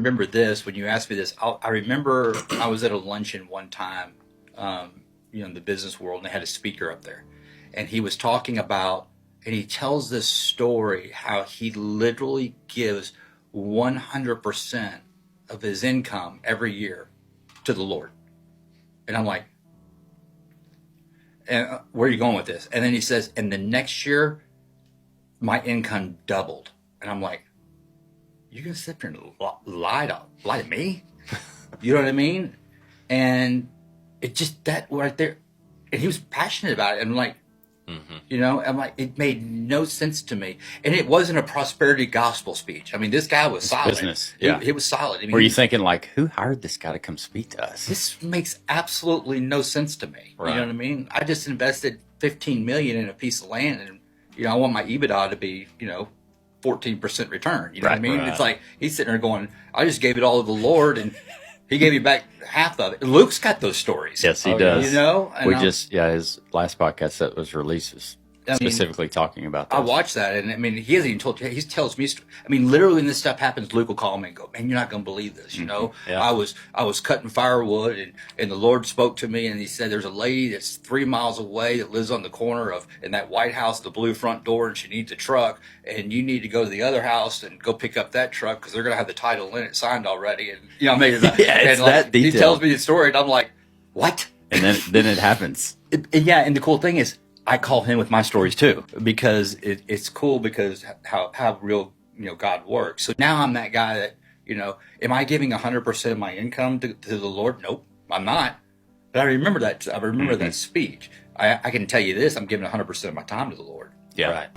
Remember this when you asked me this. I remember I was at a luncheon one time, in the business world, and they had a speaker up there, and he was talking about, and he tells this story how he literally gives 100% of his income every year to the Lord, and I'm like, and where are you going with this? And then he says, and the next year, my income doubled, and I'm like, you're gonna sit there and lie to me? You know what I mean? And it just, that right there, and he was passionate about it. And I'm like, I'm like, it made no sense to me. And it wasn't a prosperity gospel speech. I mean, this guy was solid. Business, yeah. He was solid. I mean, Were you thinking like, who hired this guy to come speak to us? this makes absolutely no sense to me. Right. You know what I mean? I just invested $15 million in a piece of land, and I want my EBITDA to be 14% return. You know what I mean? Right. It's like he's sitting there going, I just gave it all to the Lord, and he gave me back half of it. Luke's got those stories. Yes, he does. And His last podcast that was released was specifically talking about that. I watched that, and I mean, he hasn't even told. He tells me. I mean, literally, when this stuff happens, Luke will call me and go, "Man, you're not going to believe this." Yeah. I was cutting firewood, and the Lord spoke to me, and He said, "There's a lady that's 3 miles away that lives on the corner of in that white house, the blue front door, and she needs a truck, and you need to go to the other house and go pick up that truck because they're going to have the title in it signed already." And I mean, it's that detailed. He tells me the story, and I'm like, "What?" And then it happens. And the cool thing is, I call him with my stories too, because it's cool because how real God works. So now I'm that guy that am I giving 100% of my income to the Lord? Nope, I'm not. But I remember that. I remember that speech. I can tell you this: I'm giving 100% of my time to the Lord. Yeah. Right.